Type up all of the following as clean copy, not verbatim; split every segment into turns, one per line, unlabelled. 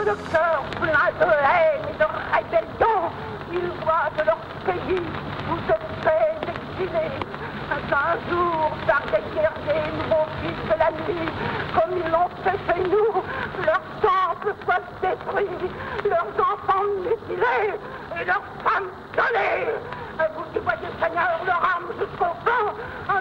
le cœur plein de haine et de rébellion, ils voient de leur pays où se fait exilés. Un jour, par des guerriers nouveaux fils de la nuit, comme ils l'ont fait chez nous, leurs temples soient détruits, leurs enfants mutilés et leurs femmes violées. Vous qui voyez, Seigneur, leur âme jusqu'au fond,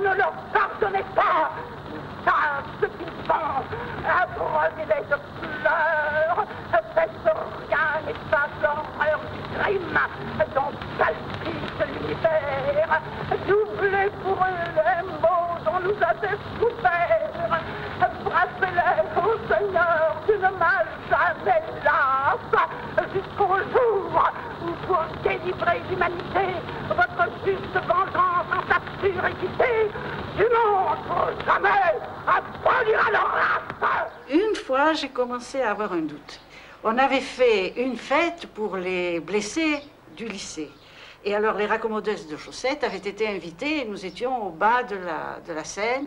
ne leur pardonnez pas. Ils savent ce qu'ils font. Abreuvrez-les de pleurs. Faites rien n'efface l'horreur du crime dont palpite l'univers. Doublez pour eux les maux dont nous avez souffert. Frappez-les, ô Seigneur, d'une main jamais lasse, jusqu'au jour où, pour délivrer l'humanité, votre juste vengeance en sa pure équité, du monde jamais abolira leur race.
Une fois, j'ai commencé à avoir un doute. On avait fait une fête pour les blessés du lycée. Et alors, les raccommodeuses de chaussettes avaient été invitées et nous étions au bas de la scène.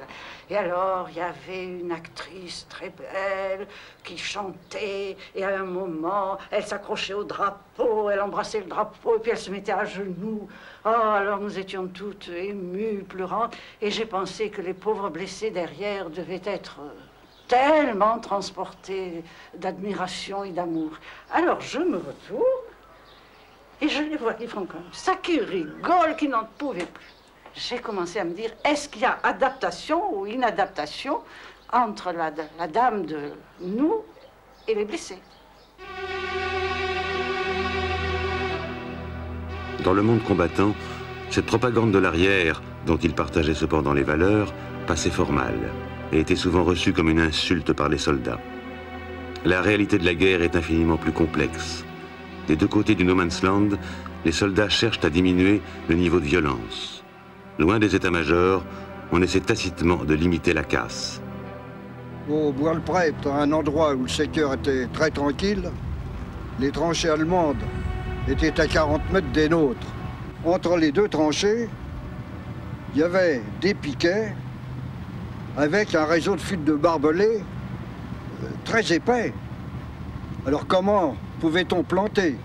Et alors, il y avait une actrice très belle qui chantait. Et à un moment, elle s'accrochait au drapeau, elle embrassait le drapeau, et puis elle se mettait à genoux. Oh, alors nous étions toutes émues, pleurantes. Et j'ai pensé que les pauvres blessés derrière devaient être tellement transportés d'admiration et d'amour. Alors, je me retourne. Et je les vois qui font comme ça, qui rigolent, qui n'en pouvaient plus. J'ai commencé à me dire, est-ce qu'il y a adaptation ou inadaptation entre la dame de nous et les blessés?
Dans le monde combattant, cette propagande de l'arrière, dont il partageait cependant les valeurs, passait fort mal et était souvent reçue comme une insulte par les soldats. La réalité de la guerre est infiniment plus complexe. Des deux côtés du No Man's Land, les soldats cherchent à diminuer le niveau de violence. Loin des états-majors, on essaie tacitement de limiter la casse.
Au Bois-le-Prêtre, un endroit où le secteur était très tranquille, les tranchées allemandes étaient à 40 mètres des nôtres. Entre les deux tranchées, il y avait des piquets avec un réseau de fils de barbelés très épais. Alors comment pouvait-on planter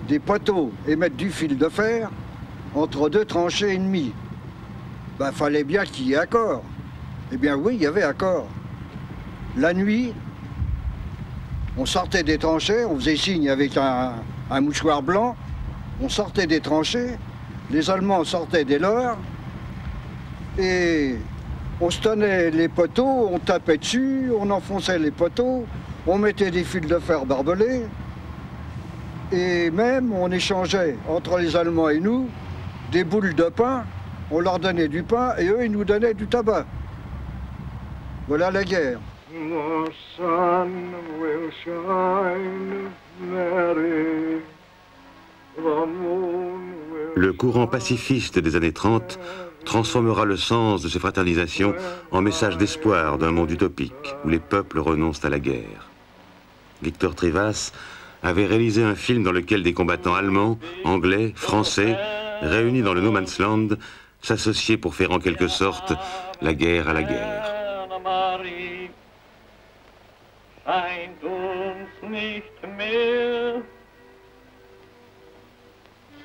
des poteaux et mettre du fil de fer entre deux tranchées ennemies? Ben, fallait bien qu'il y ait accord. Eh bien oui, il y avait accord. La nuit, on sortait des tranchées, on faisait signe avec un mouchoir blanc, on sortait des tranchées, les Allemands sortaient des leurs, et on se tenait les poteaux, on tapait dessus, on enfonçait les poteaux, on mettait des fils de fer barbelés, et même on échangeait entre les Allemands et nous des boules de pain, on leur donnait du pain et eux ils nous donnaient du tabac. Voilà la guerre.
The sun will shine, Mary. The moon will...
Le courant pacifiste des années 30 transformera le sens de ces fraternisations en message d'espoir d'un monde utopique où les peuples renoncent à la guerre. Victor Trivas avait réalisé un film dans lequel des combattants allemands, anglais, français, réunis dans le No Man's Land, s'associaient pour faire en quelque sorte la guerre à la guerre.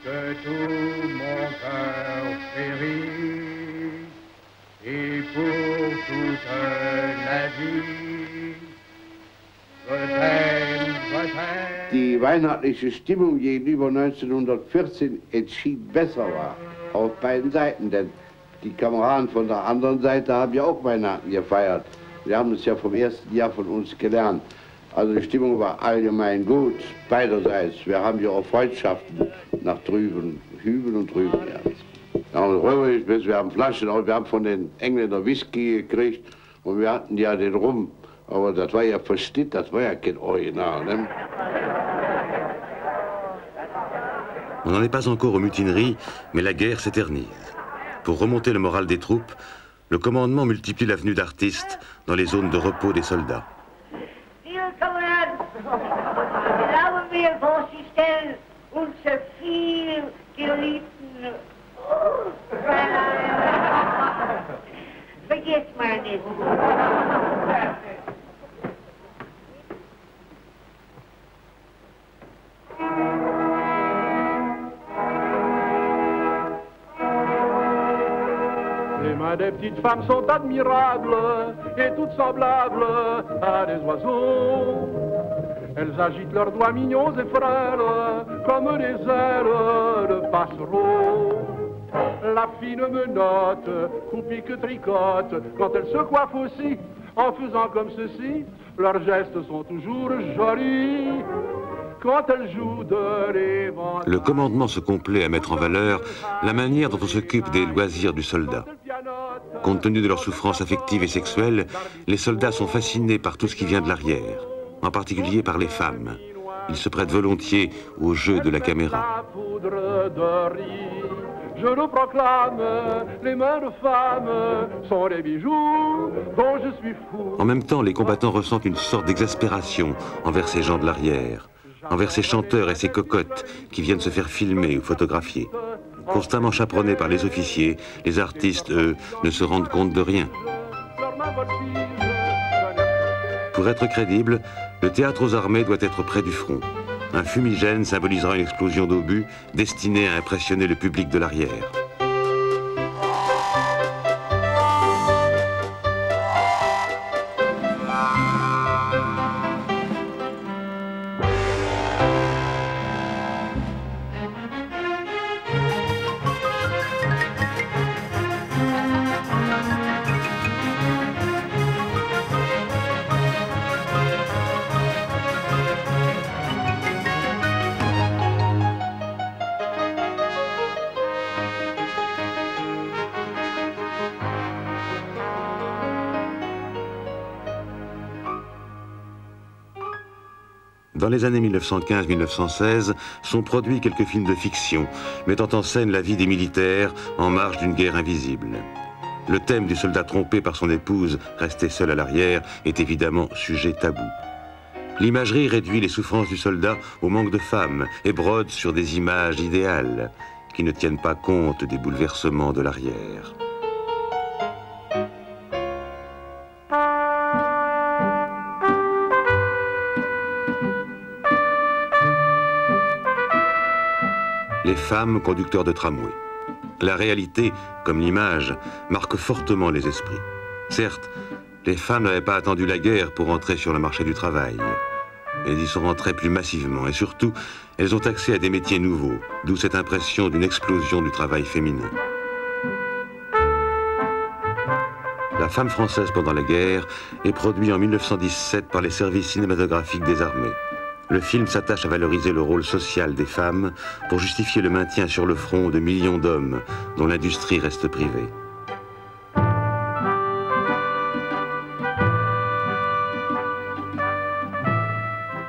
Que tout mon cœur périt, et pour toute la vie,
Die weihnachtliche Stimmung gegenüber 1914 entschieden besser war, auf beiden Seiten, denn die Kameraden von der anderen Seite haben ja auch Weihnachten gefeiert. Wir haben es ja vom ersten Jahr von uns gelernt. Also die Stimmung war allgemein gut, beiderseits. Wir haben ja auch Freundschaften nach drüben, hüben und drüben. Ja, wir haben Flaschen, wir haben von den Engländern Whisky gekriegt und wir hatten ja den Rum. Aber das war ja verstit, das war ja kein Original. Ne?
On n'en est pas encore aux mutineries, mais la guerre s'éternise. Pour remonter le moral des troupes, le commandement multiplie la venue d'artistes dans les zones de repos des soldats.
Enfin, des petites femmes sont admirables et toutes semblables à des oiseaux. Elles agitent leurs doigts mignons et frêles comme les ailes de passereaux. La fine menotte, coupique tricote, quand elle se coiffe aussi, en faisant comme ceci, leurs gestes sont toujours jolis. Quand elle joue de l'éventail.
Le commandement se complaît à mettre en valeur la manière dont on s'occupe des loisirs du soldat. Compte tenu de leur souffrance affective et sexuelle, les soldats sont fascinés par tout ce qui vient de l'arrière, en particulier par les femmes. Ils se prêtent volontiers au jeu de la caméra.
Je le proclame, les mains de femme sont les bijoux dont je suis fou.
En même temps, les combattants ressentent une sorte d'exaspération envers ces gens de l'arrière, envers ces chanteurs et ces cocottes qui viennent se faire filmer ou photographier. Constamment chaperonnés par les officiers, les artistes, eux, ne se rendent compte de rien. Pour être crédible, le théâtre aux armées doit être près du front. Un fumigène symbolisera une explosion d'obus destinée à impressionner le public de l'arrière. Dans les années 1915-1916, sont produits quelques films de fiction, mettant en scène la vie des militaires en marge d'une guerre invisible. Le thème du soldat trompé par son épouse, resté seul à l'arrière, est évidemment sujet tabou. L'imagerie réduit les souffrances du soldat au manque de femmes et brode sur des images idéales qui ne tiennent pas compte des bouleversements de l'arrière. Les femmes conducteurs de tramway. La réalité, comme l'image, marque fortement les esprits. Certes, les femmes n'avaient pas attendu la guerre pour entrer sur le marché du travail. Elles y sont rentrées plus massivement et surtout, elles ont accès à des métiers nouveaux, d'où cette impression d'une explosion du travail féminin. La femme française pendant la guerre est produit en 1917 par les services cinématographiques des armées. Le film s'attache à valoriser le rôle social des femmes pour justifier le maintien sur le front de millions d'hommes dont l'industrie reste privée.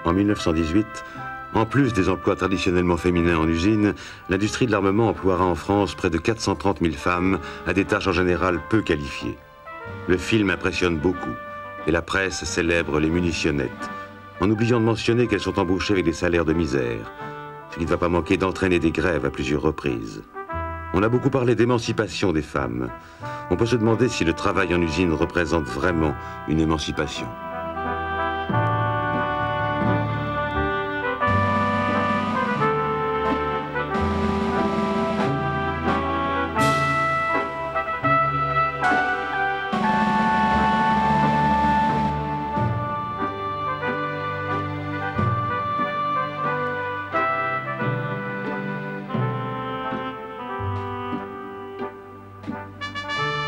En 1918, en plus des emplois traditionnellement féminins en usine, l'industrie de l'armement emploiera en France près de 430 000 femmes à des tâches en général peu qualifiées. Le film impressionne beaucoup et la presse célèbre les munitionnettes, en oubliant de mentionner qu'elles sont embauchées avec des salaires de misère, ce qui ne va pas manquer d'entraîner des grèves à plusieurs reprises. On a beaucoup parlé d'émancipation des femmes. On peut se demander si le travail en usine représente vraiment une émancipation.